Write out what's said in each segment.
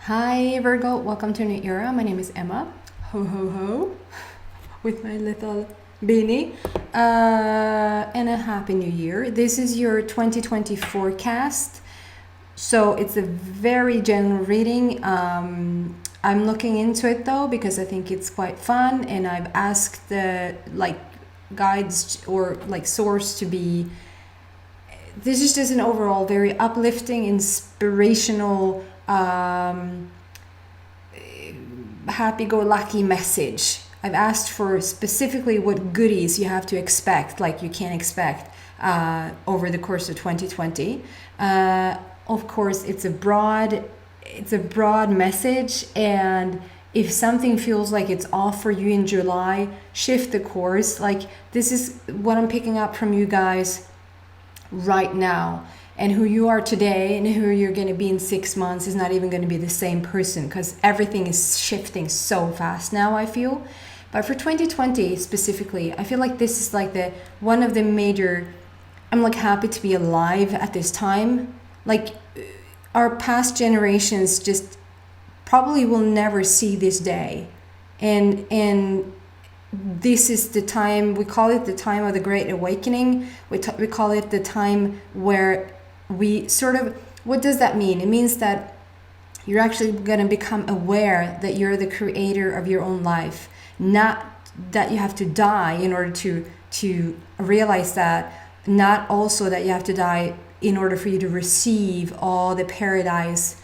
Hi Virgo, welcome to a new era. My name is Emma. Ho ho ho, with my little beanie. And a happy new year. This is your 2020 forecast. So it's a very general reading. I'm looking into it though because I think it's quite fun, and I've asked the guides or source to be. This is just an overall very uplifting, inspirational, happy-go-lucky message. I've asked for specifically what goodies you have to expect, like you can expect over the course of 2020. Of course, it's a broad message, and if something feels like it's off for you in July, shift the course. Like, this is what I'm picking up from you guys right now, and who you are today and who you're going to be in 6 months is not even going to be the same person, because everything is shifting so fast now, I feel. But for 2020 specifically, I feel like this is like the one of the major. I'm like happy to be alive at this time. Like, our past generations just probably will never see this day, and this is the time, we call it the time of the Great Awakening. We call it the time where we sort of, what does that mean? It means that you're actually going to become aware that you're the creator of your own life, not that you have to die in order to realize that, not also that you have to die in order for you to receive all the paradise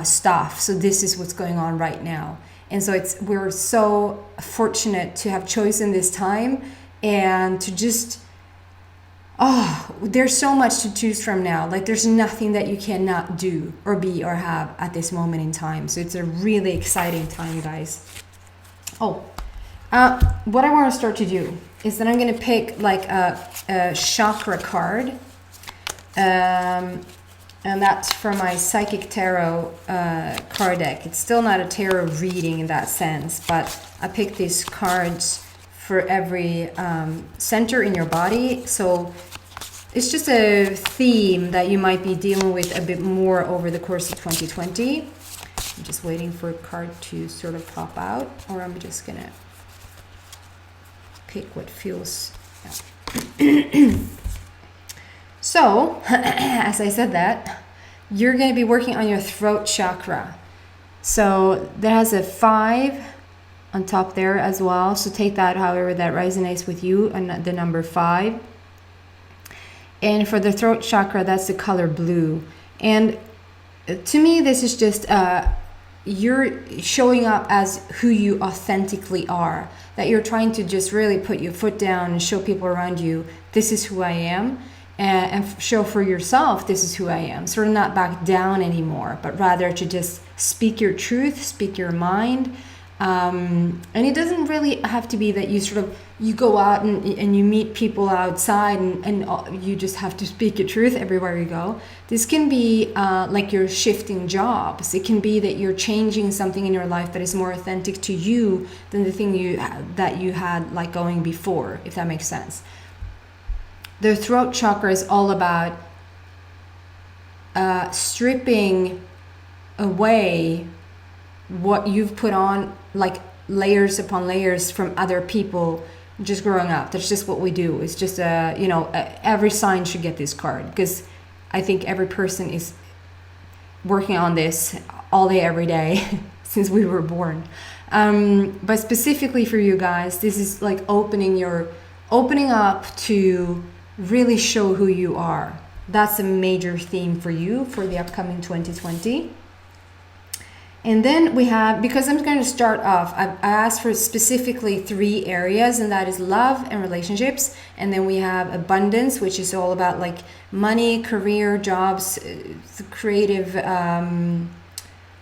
stuff. So this is what's going on right now. And so we're so fortunate to have chosen this time, and to just, there's so much to choose from now. Like, there's nothing that you cannot do or be or have at this moment in time. So it's a really exciting time, guys. What I want to start to do is that I'm going to pick like a chakra card. And that's from my Psychic Tarot card deck. It's still not a tarot reading in that sense, but I picked these cards for every center in your body. So it's just a theme that you might be dealing with a bit more over the course of 2020. I'm just waiting for a card to sort of pop out, or I'm just gonna pick what feels... Yeah. So, as I said that, you're going to be working on your throat chakra. So that has a 5 on top there as well. So take that however that resonates with you, and the number 5. And for the throat chakra, that's the color blue. And to me, this is just you're showing up as who you authentically are. That you're trying to just really put your foot down and show people around you, this is who I am. And show for yourself, this is who I am. Sort of not back down anymore, but rather to just speak your truth, speak your mind. And it doesn't really have to be that you go out and you meet people outside and you just have to speak your truth everywhere you go. This can be like you're shifting jobs. It can be that you're changing something in your life that is more authentic to you than the thing that you had like going before, if that makes sense. The throat chakra is all about stripping away what you've put on, like layers upon layers from other people just growing up. That's just what we do. It's just, every sign should get this card, because I think every person is working on this all day, every day since we were born. But specifically for you guys, this is like opening up to really show who you are. That's a major theme for you for the upcoming 2020. And then we have, because I'm going to start off, I asked for specifically 3 areas, and that is love and relationships. And then we have abundance, which is all about like money, career, jobs, creative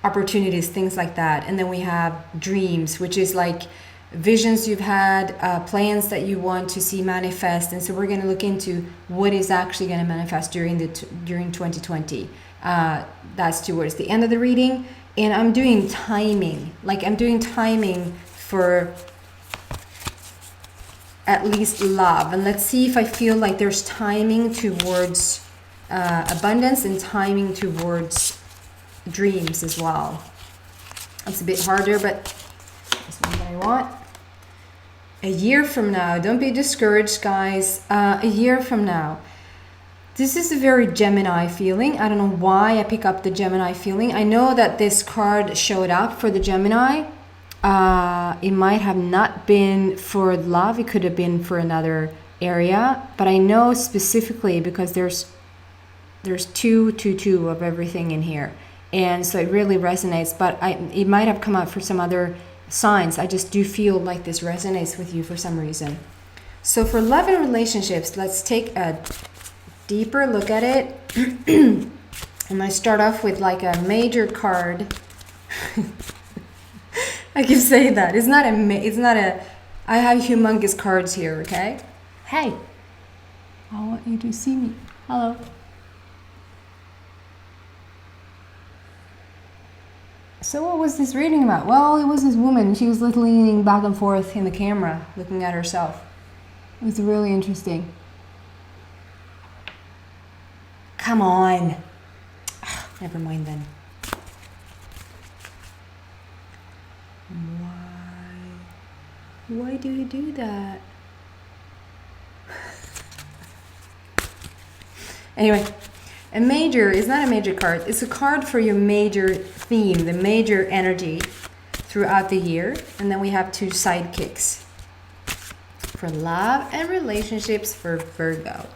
opportunities, things like that. And then we have dreams, which is like visions you've had, plans that you want to see manifest. And so we're going to look into what is actually going to manifest during 2020. That's towards the end of the reading. And I'm doing timing. For at least love. And let's see if I feel like there's timing towards abundance and timing towards dreams as well. It's a bit harder, but that's not what I want. A year from now, don't be discouraged, guys. A year from now. This is a very Gemini feeling. I don't know why I pick up the Gemini feeling. I know that this card showed up for the Gemini. It might have not been for love. It could have been for another area. But I know specifically because there's two of everything in here. And so it really resonates. But it might have come out for some other signs. I just do feel like this resonates with you for some reason. So for love and relationships, let's take a deeper look at it. And I start off with like a major card. I keep saying that. It's not a, I have humongous cards here, okay? Hey, I want you to see me. Hello. So what was this reading about? Well, it was this woman. She was leaning back and forth in the camera, looking at herself. It was really interesting. Come on. Never mind then. Why do you do that? Anyway, a major is not a major card. It's a card for your major theme, the major energy throughout the year. And then we have two sidekicks for love and relationships for Virgo.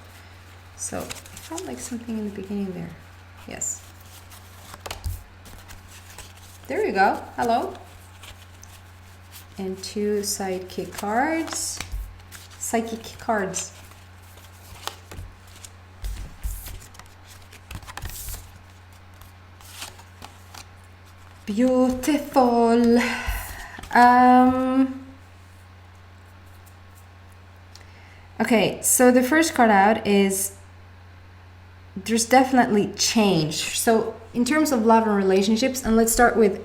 So I felt like something in the beginning there. Yes. There you go. Hello. And two sidekick cards. Psychic cards. Beautiful. Okay, so the first card out is there's definitely change. So in terms of love and relationships, and let's start with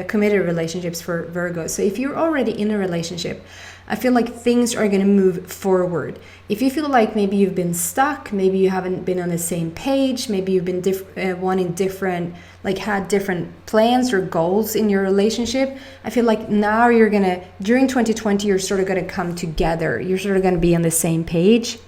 committed relationships for Virgo. So if you're already in a relationship, I feel like things are going to move forward. If you feel like maybe you've been stuck, maybe you haven't been on the same page, maybe you've been wanting different, like had different plans or goals in your relationship, I feel like now you're going to, during 2020, you're sort of going to come together. You're sort of going to be on the same page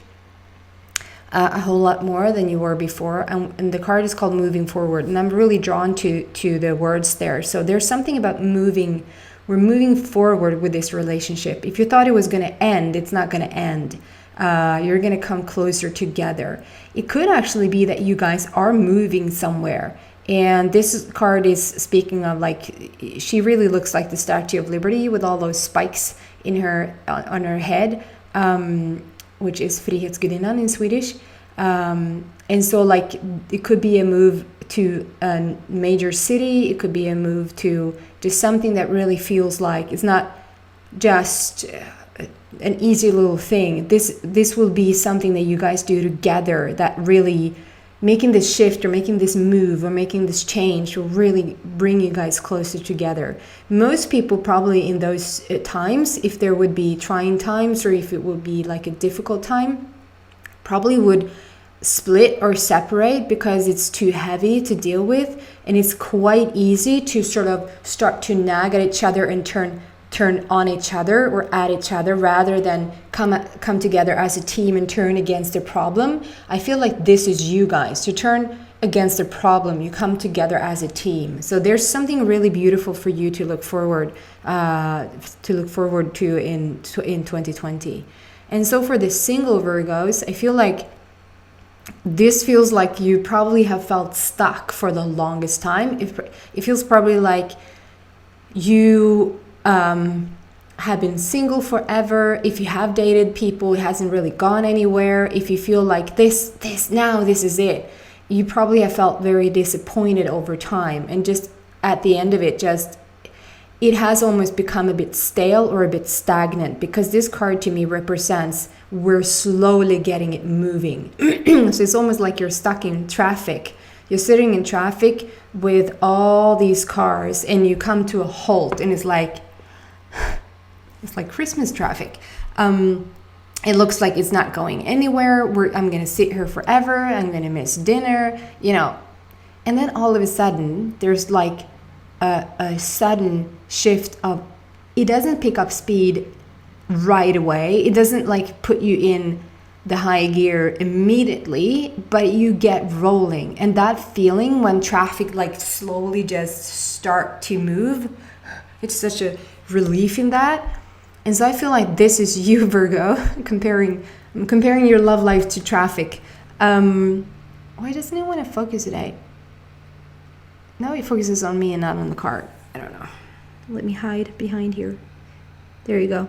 a whole lot more than you were before. And the card is called Moving Forward. And I'm really drawn to the words there. So there's something about moving. We're moving forward with this relationship. If you thought it was going to end, it's not going to end. You're going to come closer together. It could actually be that you guys are moving somewhere. And this card is speaking of, like, she really looks like the Statue of Liberty with all those spikes in her on her head, which is Frihetsgudinnan in Swedish. And so, like, it could be a move to a major city. It could be a move to just something that really feels like it's not just an easy little thing. This will be something that you guys do together, that really making this shift or making this move or making this change will really bring you guys closer together. Most people probably in those times, if there would be trying times or if it would be like a difficult time, probably would split or separate because it's too heavy to deal with, and it's quite easy to sort of start to nag at each other and turn on each other or at each other rather than come together as a team and turn against the problem. I feel like this is you guys. You turn against the problem, you come together as a team. So there's something really beautiful for you to look forward to in 2020. And so for the single Virgos, I feel like this feels like you probably have felt stuck for the longest time. It feels probably like you have been single forever. If you have dated people, it hasn't really gone anywhere. If you feel like this is it, you probably have felt very disappointed over time, and just at the end of it, it has almost become a bit stale or a bit stagnant, because this card to me represents we're slowly getting it moving. So it's almost like you're stuck in traffic. You're sitting in traffic with all these cars and you come to a halt, and it's like Christmas traffic. It looks like it's not going anywhere. I'm going to sit here forever. I'm going to miss dinner, And then all of a sudden there's like a sudden shift of, it doesn't pick up speed right away. It doesn't like put you in the high gear immediately, but you get rolling. And that feeling when traffic like slowly just start to move, it's such a relief in that. And so I feel like this is you, Virgo, comparing your love life to traffic. Why doesn't it want to focus today? Now it focuses on me and not on the card. I don't know. Let me hide behind here. There you go.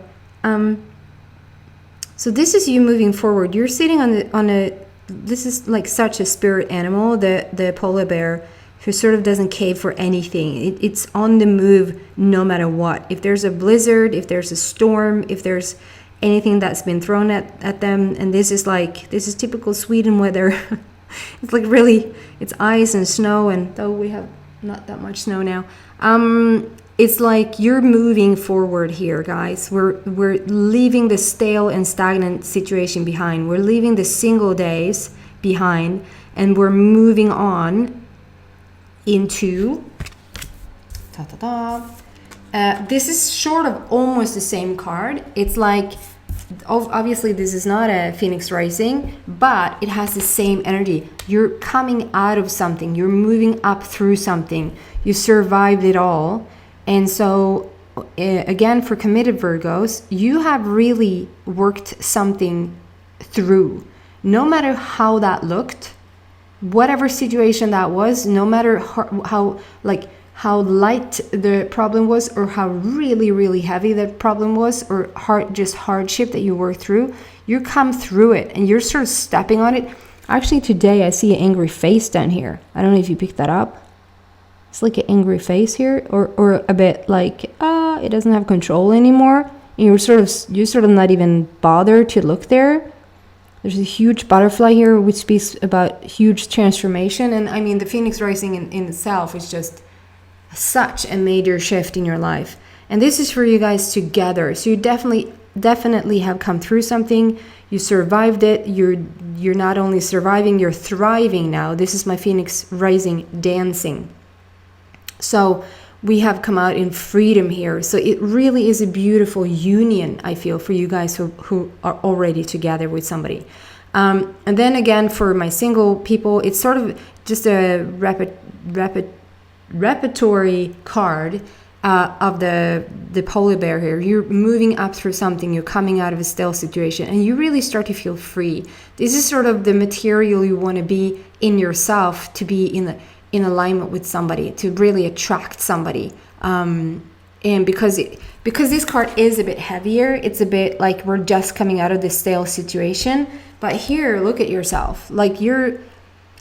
So this is you moving forward. You're sitting on a this is like such a spirit animal, the polar bear, who sort of doesn't cave for anything. It's on the move no matter what. If there's a blizzard, if there's a storm, if there's anything that's been thrown at them, and this is typical Sweden weather. It's like really, it's ice and snow, and though we have not that much snow now, it's like you're moving forward here, guys. We're leaving the stale and stagnant situation behind. We're leaving the single days behind, and we're moving on into this is sort of almost the same card. It's like, obviously this is not a Phoenix rising, but it has the same energy. You're coming out of something, you're moving up through something, you survived it all. And so again, for committed Virgos, you have really worked something through, no matter how that looked, whatever situation that was, no matter how light the problem was, or how really heavy the problem was, or hardship that you worked through, you come through it and you're sort of stepping on it. Actually, today I see an angry face down here. I don't know if you picked that up. It's like an angry face here, or a bit like it doesn't have control anymore. And you're sort of not even bothered to look there. There's a huge butterfly here, which speaks about huge transformation. And I mean, the Phoenix rising in itself is just such a major shift in your life. And this is for you guys together. So you definitely have come through something. You survived it. You're not only surviving, you're thriving now. This is my Phoenix rising dancing. So we have come out in freedom here. So it really is a beautiful union, I feel, for you guys who are already together with somebody. And then again, for my single people, it's sort of just a repertory card of the polar bear here. You're moving up through something, you're coming out of a stale situation, and you really start to feel free. This is sort of the material you want to be in yourself, to be in alignment with somebody, to really attract somebody. And because this card is a bit heavier, it's a bit like we're just coming out of this stale situation. But here, look at yourself, like you're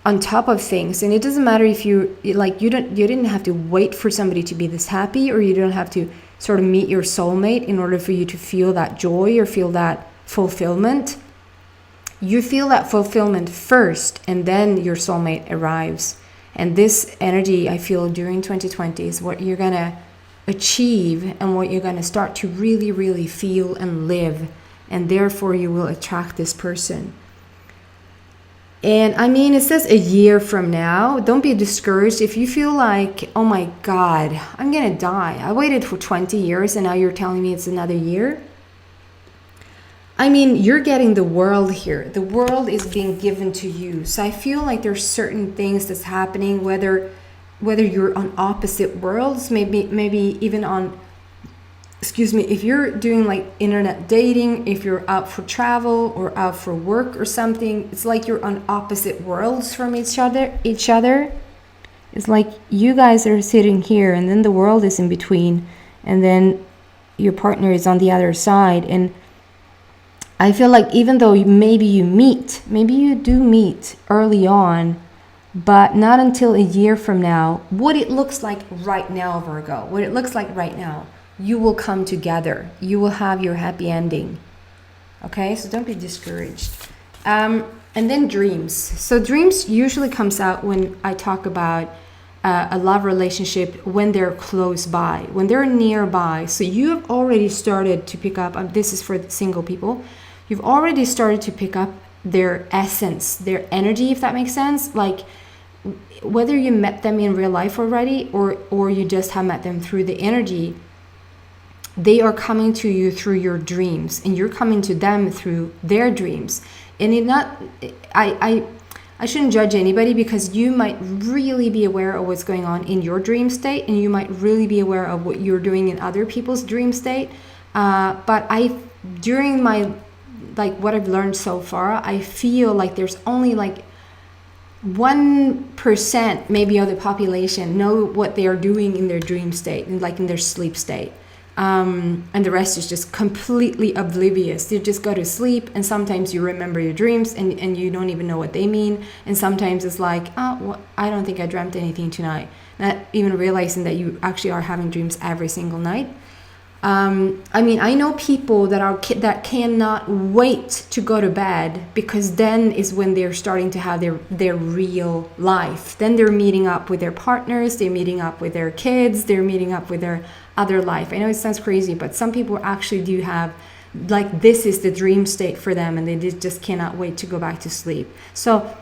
on top of things, and it doesn't matter if you didn't have to wait for somebody to be this happy, or you don't have to sort of meet your soulmate in order for you to feel that joy or feel that fulfillment. You feel that fulfillment first, and then your soulmate arrives. And this energy, I feel, during 2020 is what you're going to achieve and what you're going to start to really feel and live. And therefore, you will attract this person. And I mean, it says a year from now. Don't be discouraged if you feel like, oh my God, I'm going to die. I waited for 20 years and now you're telling me it's another year. I mean, you're getting the world here. The world is being given to you. So I feel like there's certain things that's happening, whether you're on opposite worlds, maybe even on, if you're doing like internet dating, if you're out for travel or out for work or something, it's like you're on opposite worlds from each other. It's like you guys are sitting here and then the world is in between, and then your partner is on the other side. And I feel like even though maybe you do meet early on, but not until a year from now, what it looks like right now, Virgo, what it looks like right now, you will come together. You will have your happy ending. Okay, so don't be discouraged. And then dreams. So dreams usually comes out when I talk about a love relationship, when they're close by, when they're nearby. So you have already started to pick up, this is for the single people, you've already started to pick up their essence, their energy, if that makes sense. Like whether you met them in real life already or you just have met them through the energy, they are coming to you through your dreams, and you're coming to them through their dreams. And I shouldn't judge anybody, because you might really be aware of what's going on in your dream state, and you might really be aware of what you're doing in other people's dream state. But during my, like, what I've learned so far, I feel like there's only like 1% maybe of the population know what they are doing in their dream state, and like in their sleep state. And the rest is just completely oblivious. You just go to sleep, and sometimes you remember your dreams and you don't even know what they mean. And sometimes it's like, oh, well, I don't think I dreamt anything tonight. Not even realizing that you actually are having dreams every single night. I mean, I know people that cannot wait to go to bed, because then is when they're starting to have their real life. Then they're meeting up with their partners, they're meeting up with their kids, they're meeting up with their other life. I know it sounds crazy, but some people actually do have, like, this is the dream state for them, and they just cannot wait to go back to sleep. So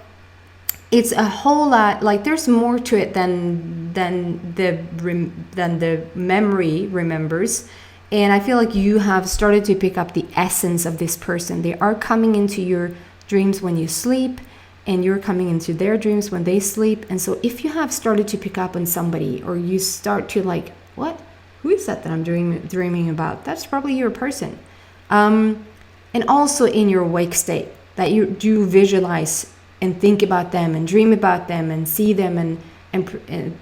it's a whole lot, like, there's more to it than the memory remembers. And I feel like you have started to pick up the essence of this person. They are coming into your dreams when you sleep, and you're coming into their dreams when they sleep. And so if you have started to pick up on somebody, or you start to like, what? Who is that I'm dreaming about? That's probably your person. And also in your awake state, that you do visualize and think about them and dream about them and see them, and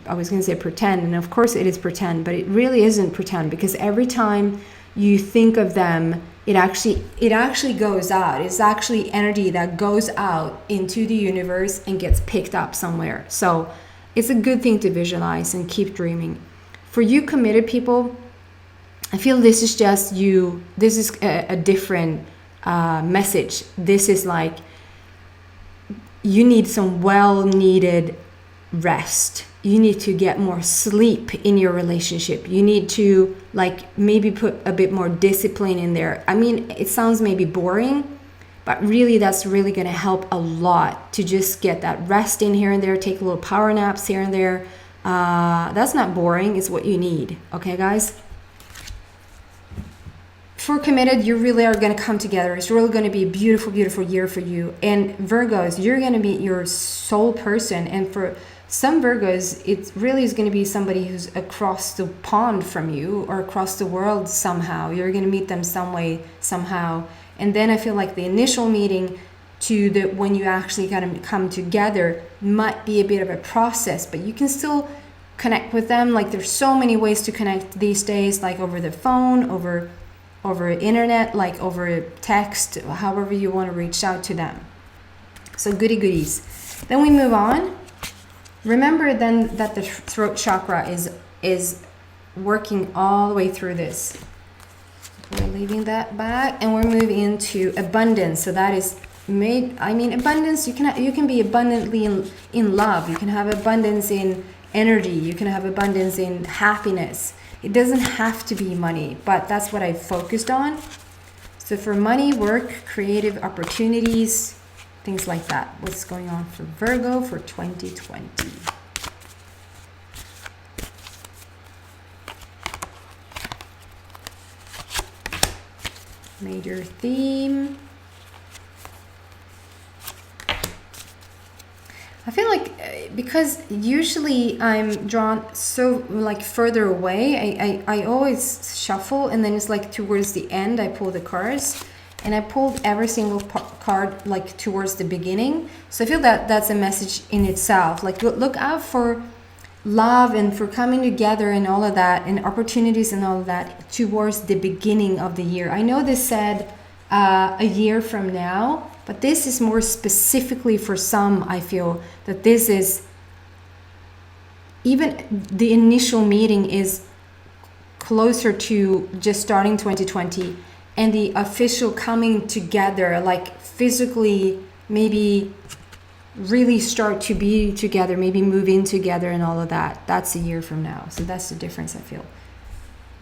I was going to say pretend, and of course it is pretend, but it really isn't pretend, because every time you think of them, it actually goes out. It's actually energy that goes out into the universe and gets picked up somewhere. So it's a good thing to visualize and keep dreaming. For you committed people, I feel this is just you. This is a different message. This is like, you need some well-needed rest. You need to get more sleep in your relationship. You need to, like, maybe put a bit more discipline in there. I mean, it sounds maybe boring, but really that's really going to help a lot to just get that rest in here and there. Take a little power naps here and there. That's not boring. It's what you need. Okay, guys? For committed, you really are going to come together. It's really going to be a beautiful, beautiful year for you. And Virgos, you're going to meet your soul person. And for some Virgos, it really is going to be somebody who's across the pond from you, or across the world somehow. You're going to meet them some way, somehow. And then I feel like the initial meeting to the when you actually got to come together might be a bit of a process, but you can still connect with them. Like, there's so many ways to connect these days, like over the phone, over internet, like over text, however you want to reach out to them. So goody goodies. Then we move on. Remember then that the throat chakra is working all the way through this. We're leaving that back, and we're moving into abundance. So that is abundance. You can be abundantly in love. You can have abundance in energy. You can have abundance in happiness. It doesn't have to be money, but that's what I focused on. So for money, work, creative opportunities, things like that. What's going on for Virgo for 2020? Major theme. I feel like because usually I'm drawn so like further away, I always shuffle, and then it's like towards the end I pull the cards, and I pulled every single card like towards the beginning. So I feel that that's a message in itself. Like, look out for love and for coming together and all of that, and opportunities and all of that towards the beginning of the year. I know this said a year from now, but this is more specifically for some. I feel that this is, even the initial meeting is closer to just starting 2020, and the official coming together, like physically, maybe really start to be together, maybe move in together and all of that. That's a year from now. So that's the difference, I feel.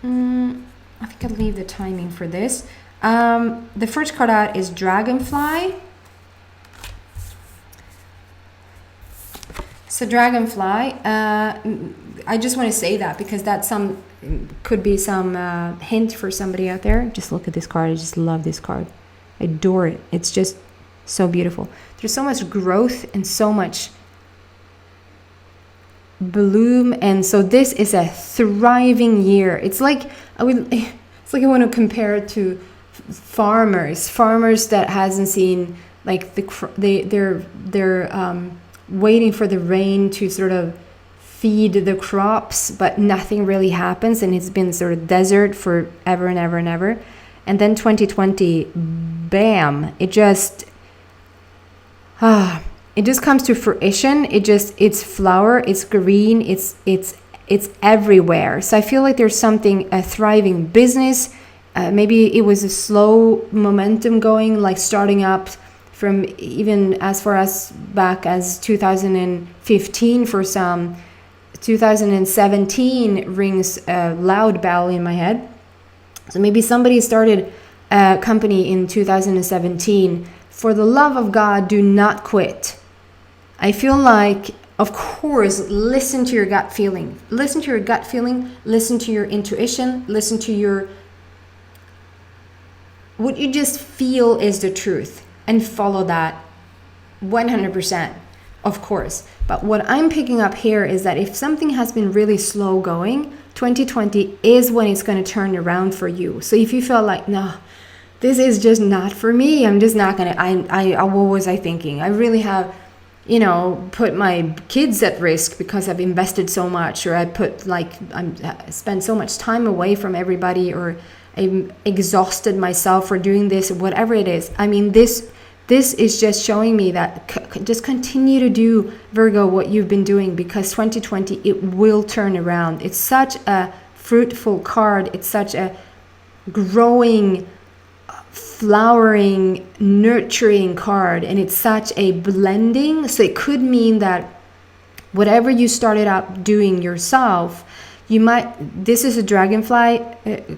I think I'll leave the timing for this. The first card out is Dragonfly. So dragonfly, I just want to say that because that's could be some hint for somebody out there. Just look at this card. I just love this card. I adore it. It's just so beautiful. There's so much growth and so much bloom, and so this is a thriving year. It's like I want to compare it to farmers that hasn't seen like they're waiting for the rain to sort of feed the crops, but nothing really happens, and it's been sort of desert for ever and ever and ever. And then 2020, bam, it just comes to fruition. It's flower, it's green, it's everywhere. So I feel like there's a thriving business. Maybe it was a slow momentum going, like starting up from even as far as back as 2015 for some. 2017 rings a loud bell in my head. So maybe somebody started a company in 2017. For the love of God, do not quit. I feel like, of course, listen to your gut feeling. Listen to your gut feeling. Listen to your intuition. Listen to what you just feel is the truth, and follow that 100%, of course. But what I'm picking up here is that if something has been really slow going, 2020 is when it's going to turn around for you. So if you feel like, no, this is just not for me, I'm just not going to, what was I thinking? I really have, put my kids at risk because I've invested so much, or I spent so much time away from everybody, or I exhausted myself for doing this, whatever it is. I mean, this is just showing me that just continue to do, Virgo, what you've been doing, because 2020, it will turn around. It's such a fruitful card. It's such a growing, flowering, nurturing card. And it's such a blending. So it could mean that whatever you started out doing yourself, this is a dragonfly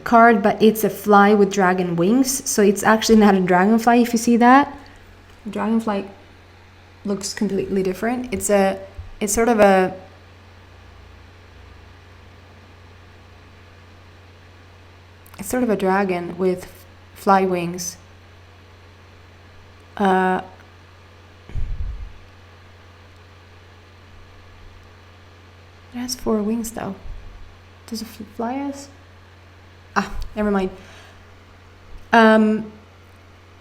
card, but it's a fly with dragon wings. So it's actually not a dragonfly, if you see that. Dragonfly looks completely different. It's sort of a dragon with fly wings. It has 4 wings though. Does it fly us? Never mind.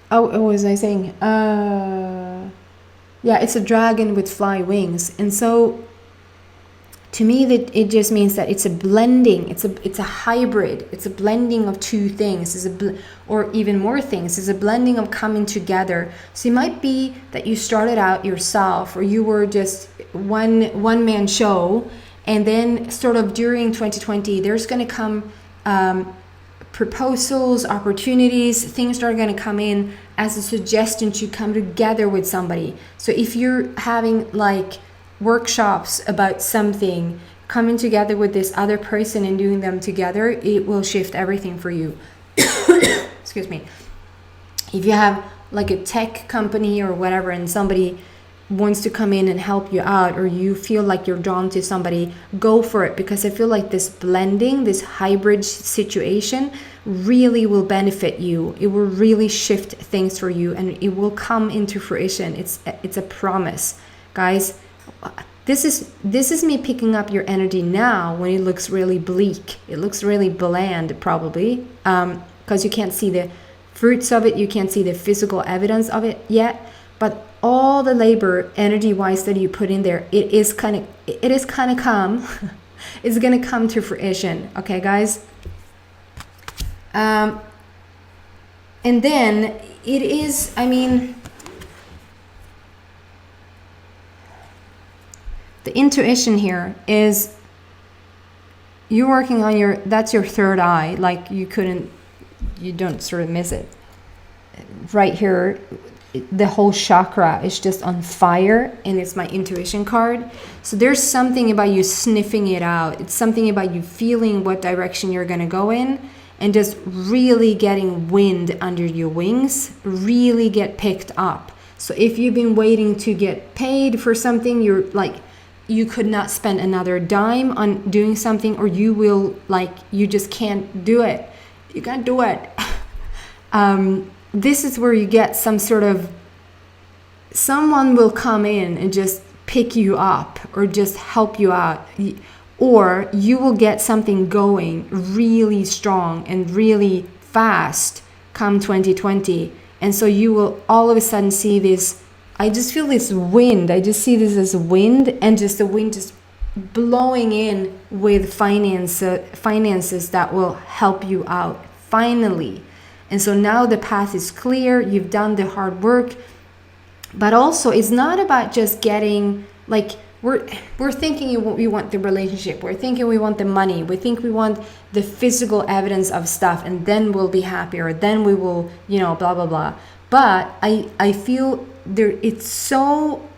What was I saying? Yeah, it's a dragon with fly wings. And so to me, that it just means that it's a blending. It's a hybrid. It's a blending of two things. Or even more things. It's a blending of coming together. So it might be that you started out yourself, or you were just one man show, and then sort of during 2020, there's going to come proposals, opportunities, things that are going to come in as a suggestion to come together with somebody. So if you're having like workshops about something, coming together with this other person and doing them together, it will shift everything for you. Excuse me. If you have like a tech company or whatever, and somebody wants to come in and help you out, or you feel like you're drawn to somebody, go for it, because I feel like this blending, this hybrid situation really will benefit you. It will really shift things for you, and it will come into fruition. It's a promise, guys. This is me picking up your energy now when it looks really bleak. It looks really bland, probably, because you can't see the fruits of it, you can't see the physical evidence of it yet, but all the labor energy-wise that you put in there, it is kind of come. It's gonna come to fruition, okay, guys? And then it is, I mean, the intuition here is you're working on that's your third eye. Like you don't sort of miss it. Right here, the whole chakra is just on fire, and it's my intuition card. So there's something about you sniffing it out. It's something about you feeling what direction you're going to go in, and just really getting wind under your wings, really get picked up. So if you've been waiting to get paid for something, you're like you could not spend another dime on doing something, or you will, like, you just can't do it. You can't do it. This is where you get some sort of, someone will come in and just pick you up or just help you out, or you will get something going really strong and really fast come 2020. And so you will all of a sudden see this, I just feel this wind, I just see this as wind, and just the wind just blowing in with finances that will help you out finally. And so now the path is clear, you've done the hard work. But also, it's not about just getting, like, we're thinking we want the relationship, we're thinking we want the money, we think we want the physical evidence of stuff, and then we'll be happier, then we will, you know, blah blah blah. But I feel there, it's so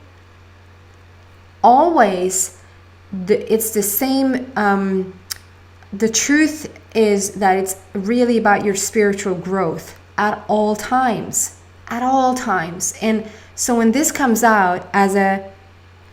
always it's the same. The truth is that it's really about your spiritual growth at all times, and so when this comes out as a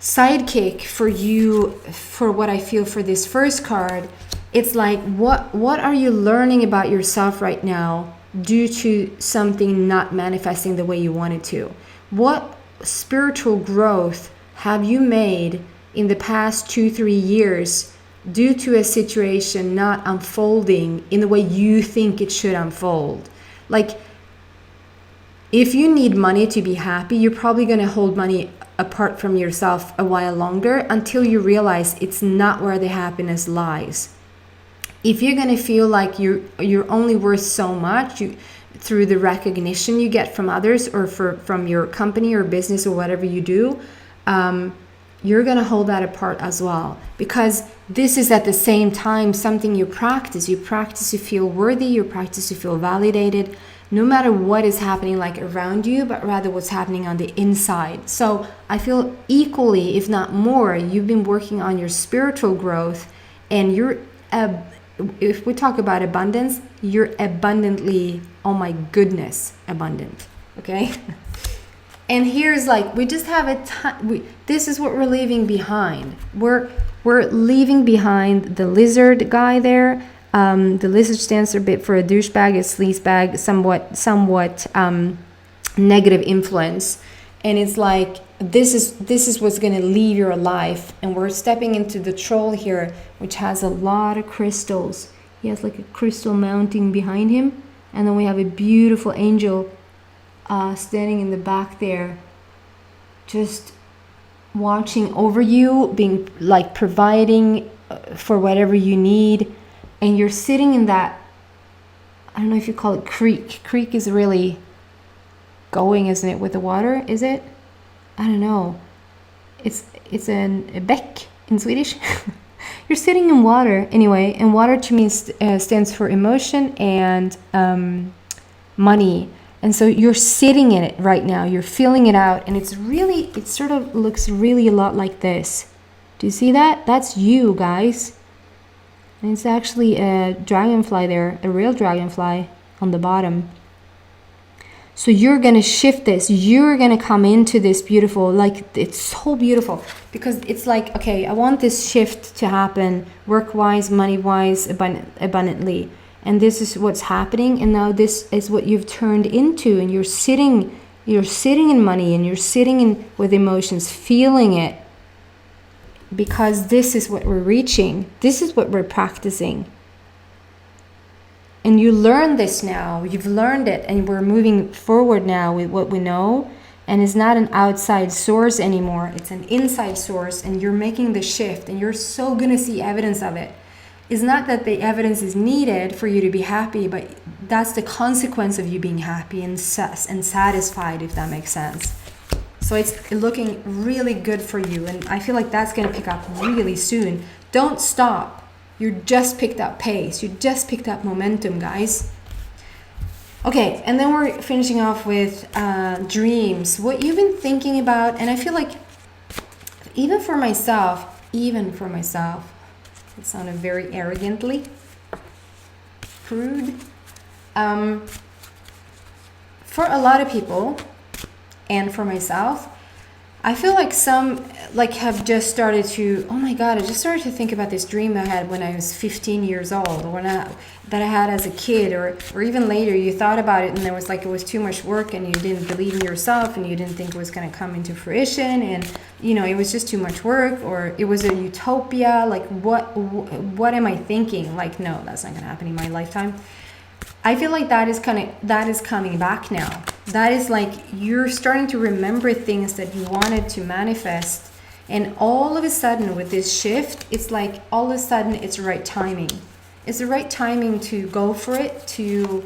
sidekick for you, for what I feel for this first card, it's like, what are you learning about yourself right now due to something not manifesting the way you wanted to? What spiritual growth have you made in the past 2-3 years due to a situation not unfolding in the way you think it should unfold? Like, if you need money to be happy, you're probably going to hold money apart from yourself a while longer until you realize it's not where the happiness lies. If you're going to feel like you're only worth so much through the recognition you get from others, or from your company or business or whatever you do, you're going to hold that apart as well, because this is at the same time something you practice. You practice to feel worthy, you practice to feel validated, no matter what is happening like around you, but rather what's happening on the inside. So I feel equally, if not more, you've been working on your spiritual growth, and you're, if we talk about abundance, you're abundantly, oh my goodness, abundant, okay? And here's, like, we just have this is what we're leaving behind. We're leaving behind the lizard guy there. The lizard stands a bit for a douchebag, a sleazebag, somewhat negative influence. And it's like, this is what's going to leave your life. And we're stepping into the troll here, which has a lot of crystals. He has like a crystal mounting behind him. And then we have a beautiful angel standing in the back there, just watching over you, being like providing for whatever you need. And you're sitting in that, I don't know if you call it creek. Creek is really going, isn't it, with the water? Is it? I don't know. It's a beck in Swedish. You're sitting in water anyway, and water to me stands for emotion and money. And so you're sitting in it right now. You're feeling it out, and it sort of looks really a lot like this. Do you see that? That's you, guys. And it's actually a dragonfly there, a real dragonfly on the bottom. So you're going to shift this. You're going to come into this beautiful, like, it's so beautiful, because it's like, okay, I want this shift to happen work-wise, money-wise, abundantly. And this is what's happening. And now this is what you've turned into. And you're sitting in money, and you're sitting in with emotions, feeling it. Because this is what we're reaching. This is what we're practicing. And you learn this now. You've learned it, and we're moving forward now with what we know. And it's not an outside source anymore. It's an inside source, and you're making the shift, and you're so gonna see evidence of it. It's not that the evidence is needed for you to be happy, but that's the consequence of you being happy and satisfied, if that makes sense. So it's looking really good for you, and I feel like that's going to pick up really soon. Don't stop. You just picked up pace. You just picked up momentum, guys. Okay, and then we're finishing off with dreams. What you've been thinking about, and I feel like even for myself, it sounded very arrogantly crude. For a lot of people, and for myself, I feel like some like have just started to, oh my God, I just started to think about this dream I had when I was 15 years old, or that I had as a kid, or even later. You thought about it and there was like, it was too much work and you didn't believe in yourself and you didn't think it was going to come into fruition, and you know, it was just too much work, or it was a utopia. Like what am I thinking? Like, no, that's not going to happen in my lifetime. I feel like that is coming back now. That is like you're starting to remember things that you wanted to manifest, and all of a sudden with this shift, it's like all of a sudden it's the right timing. It's the right timing to go for it, to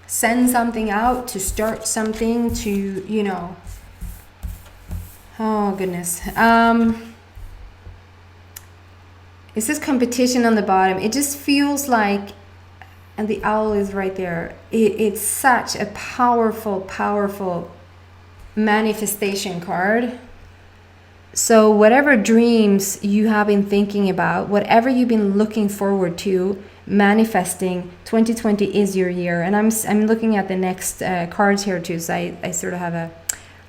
send something out, to start something, to, you know, oh goodness. It says competition on the bottom. It just feels like, and the owl is right there. It's such a powerful, powerful manifestation card. So whatever dreams you have been thinking about, whatever you've been looking forward to manifesting, 2020 is your year. And I'm looking at the next cards here too. So I sort of have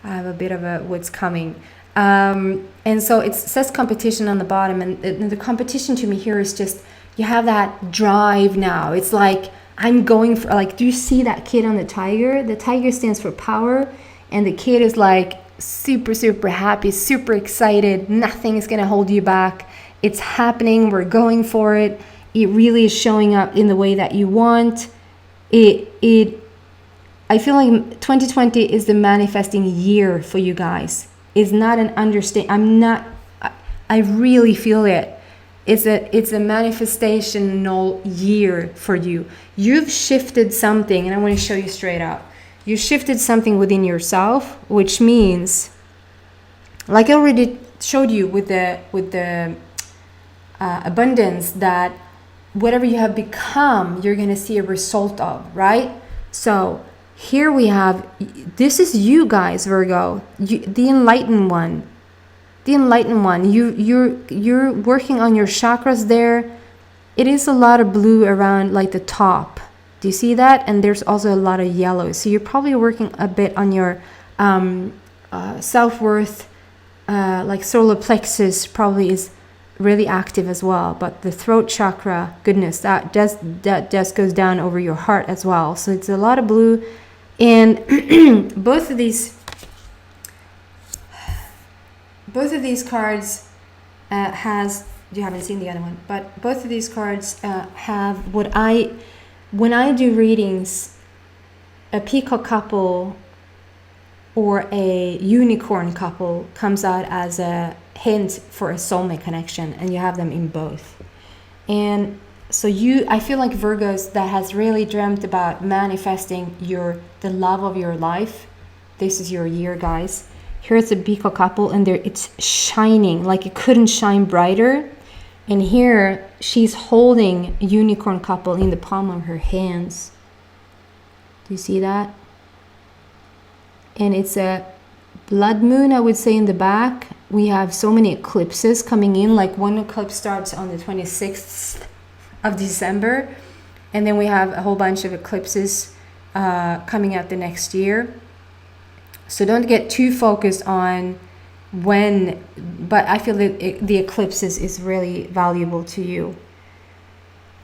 a bit of a what's coming. And so it says competition on the bottom, and the competition to me here is just, you have that drive now. It's like, I'm going for, like, do you see that kid on the tiger? The tiger stands for power, and the kid is like super, super happy, super excited. Nothing is going to hold you back. It's happening. We're going for it. It really is showing up in the way that you want. I feel like 2020 is the manifesting year for you guys. It's not an I really feel it. It's a manifestational year for you. You've shifted something, and I want to show you straight up. You shifted something within yourself, which means, like I already showed you with the abundance, that whatever you have become, you're going to see a result of, right? So here we have, this is you guys, Virgo, the enlightened one. The enlightened one. You're working on your chakras there. It is a lot of blue around like the top. Do you see that? And there's also a lot of yellow. So you're probably working a bit on your self-worth. Like solar plexus probably is really active as well. But the throat chakra, goodness, that just goes down over your heart as well. So it's a lot of blue. And both of these cards you haven't seen the other one, but both of these cards have when I do readings, a peacock couple or a unicorn couple comes out as a hint for a soulmate connection, and you have them in both. And so I feel like Virgos that has really dreamt about manifesting the love of your life. This is your year, guys. Here's a peacock couple, and it's shining like it couldn't shine brighter. And here she's holding a unicorn couple in the palm of her hands. Do you see that? And it's a blood moon, I would say, in the back. We have so many eclipses coming in. Like one eclipse starts on the 26th of December, and then we have a whole bunch of eclipses coming out the next year. So don't get too focused on when, but I feel that the eclipses is really valuable to you.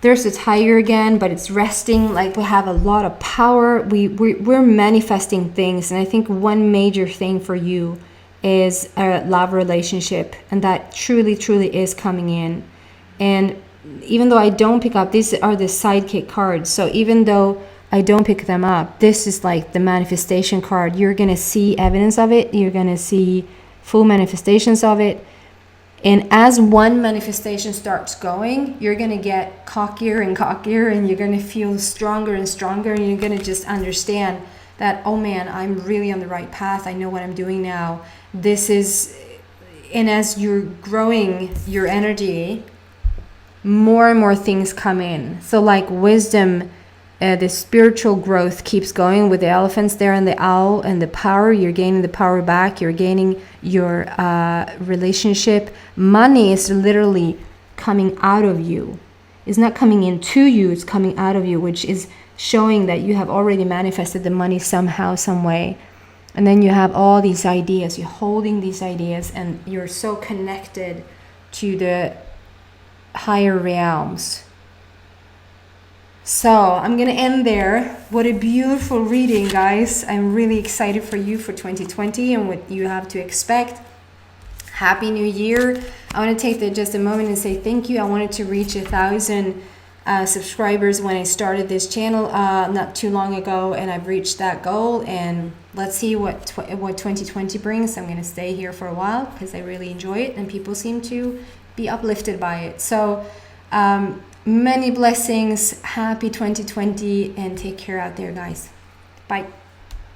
There's a tiger again, but it's resting. Like we have a lot of power. We're manifesting things, and I think one major thing for you is a love relationship, and that truly is coming in. And even though I don't pick up, these are the sidekick cards. So even though I don't pick them up, this is like the manifestation card. You're going to see evidence of it. You're going to see full manifestations of it. And as one manifestation starts going, you're going to get cockier and cockier, and you're going to feel stronger and stronger, and you're going to just understand that, oh man, I'm really on the right path. I know what I'm doing now. And as you're growing your energy, more and more things come in. So like wisdom, the spiritual growth keeps going with the elephants there and the owl, and the power, you're gaining the power back, you're gaining your relationship. Money is literally coming out of you. It's not coming into you, it's coming out of you, which is showing that you have already manifested the money somehow, some way. And then you have all these ideas. You're holding these ideas and you're so connected to the higher realms. So I'm going to end there. What a beautiful reading, guys. I'm really excited for you for 2020 and what you have to expect. Happy New Year. I want to take just a moment and say thank you. I wanted to reach 1,000 subscribers when I started this channel not too long ago, and I've reached that goal. And let's see what 2020 brings. I'm going to stay here for a while because I really enjoy it and people seem to be uplifted by it. So many blessings. Happy 2020 and take care out there, guys. Bye.